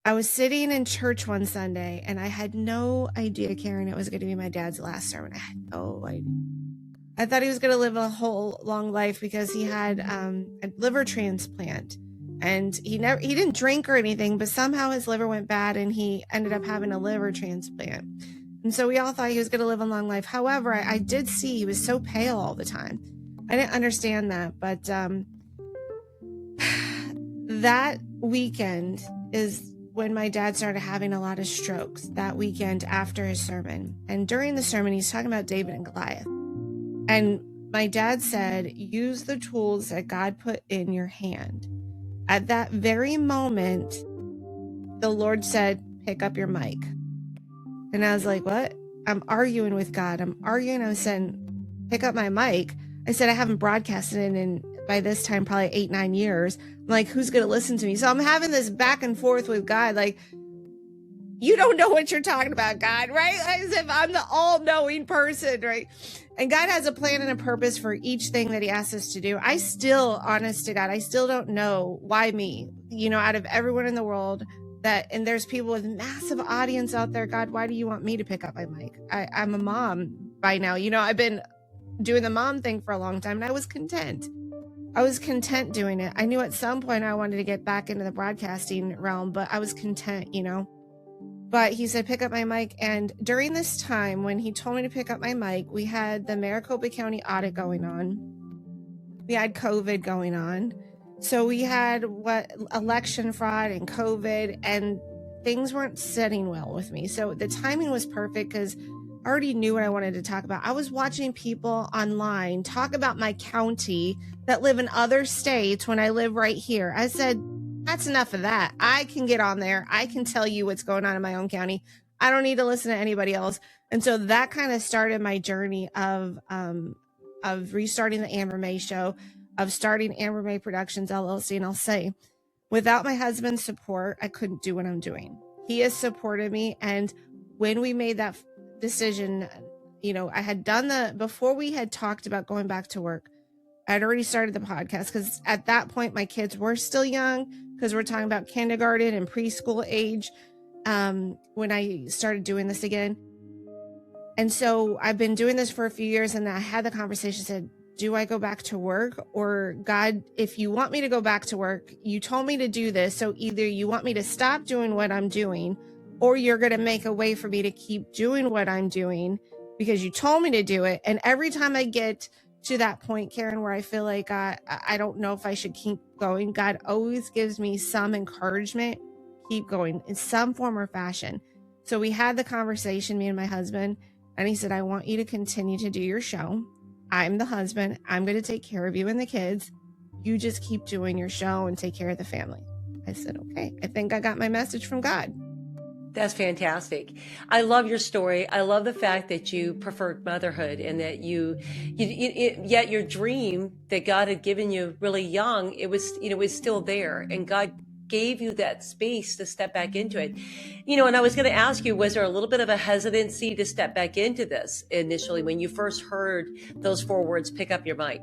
I was sitting in church one Sunday and I had no idea, Karen, it was going to be my dad's last sermon. I had no idea. I thought he was going to live a whole long life because he had a liver transplant, and he didn't drink or anything, but somehow his liver went bad and he ended up having a liver transplant. And so we all thought he was going to live a long life. However, I did see he was so pale all the time. I didn't understand that, but that weekend is when my dad started having a lot of strokes, that weekend after his sermon. And during the sermon, he's talking about David and Goliath. And my dad said, use the tools that God put in your hand. At that very moment, the Lord said, pick up your mic. And I was like, what? I'm arguing with God. I was saying, pick up my mic. I said, I haven't broadcasted it in, by this time, probably 8-9 years. I'm like, who's going to listen to me? So I'm having this back and forth with God. Like, you don't know what you're talking about, God, right? As if I'm the all-knowing person, right? And God has a plan and a purpose for each thing that he asks us to do. I still, honest to God, I still don't know why me, out of everyone in the world and there's people with massive audience out there. God, why do you want me to pick up my mic? I'm a mom by now. I've been doing the mom thing for a long time and I was content. Doing it. I knew at some point I wanted to get back into the broadcasting realm, but I was content, But he said, pick up my mic. And during this time, when he told me to pick up my mic, we had the Maricopa County audit going on. We had COVID going on. So we had election fraud and COVID, and things weren't sitting well with me. So the timing was perfect because I already knew what I wanted to talk about. I was watching people online talk about my county that live in other states when I live right here. I said, that's enough of that. I can get on there. I can tell you what's going on in my own county. I don't need to listen to anybody else. And so that kind of started my journey of restarting the Amber May show, of starting Amber May Productions LLC. And I'll say, without my husband's support, I couldn't do what I'm doing. He has supported me. And when we made that decision, I had done before we had talked about going back to work, I'd already started the podcast because at that point my kids were still young, because we're talking about kindergarten and preschool age when I started doing this again. And so I've been doing this for a few years, and I had the conversation, said, do I go back to work? Or God, if you want me to go back to work, you told me to do this. So either you want me to stop doing what I'm doing, or you're going to make a way for me to keep doing what I'm doing because you told me to do it. And every time I get to that point, Karen, where I feel like I don't know if I should keep going, God always gives me some encouragement, keep going in some form or fashion. So we had the conversation, me and my husband, and he said, I want you to continue to do your show. I'm the husband. I'm going to take care of you and the kids. You just keep doing your show and take care of the family. I said, okay, I think I got my message from God. That's fantastic. I love your story. I love the fact that you preferred motherhood, and that yet your dream that God had given you really young, it was still there, and God gave you that space to step back into it. And I was going to ask you, was there a little bit of a hesitancy to step back into this initially when you first heard those 4 words, pick up your mic?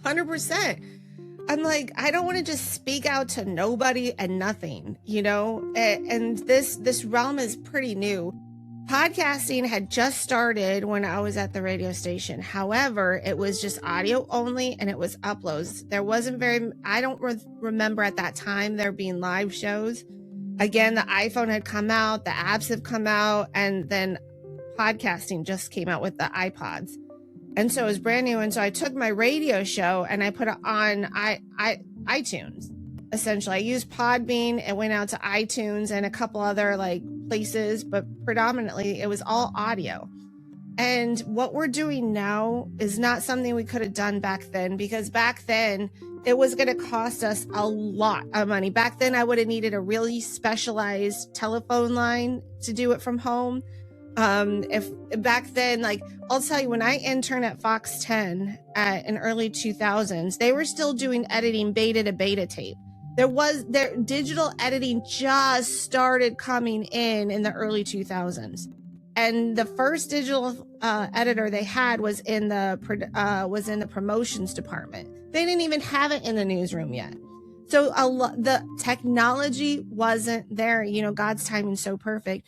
100%. I'm like, I don't want to just speak out to nobody and nothing, and this realm is pretty new. Podcasting had just started when I was at the radio station. However, it was just audio only, and it was uploads. There wasn't I don't remember at that time there being live shows. Again, the iPhone had come out, the apps have come out, and then podcasting just came out with the iPods. And so it was brand new. And so I took my radio show and I put it on iTunes. Essentially, I used Podbean. It went out to iTunes and a couple other places, but predominantly it was all audio. And what we're doing now is not something we could have done back then, because back then it was going to cost us a lot of money. Back then I would have needed a really specialized telephone line to do it from home. If back then, I'll tell you, when I interned at Fox 10 in early 2000s, they were still doing editing beta to beta tape. Their digital editing just started coming in the early 2000s. And the first digital editor they had was in the promotions department. They didn't even have it in the newsroom yet. So the technology wasn't there. You know, God's timing's so perfect.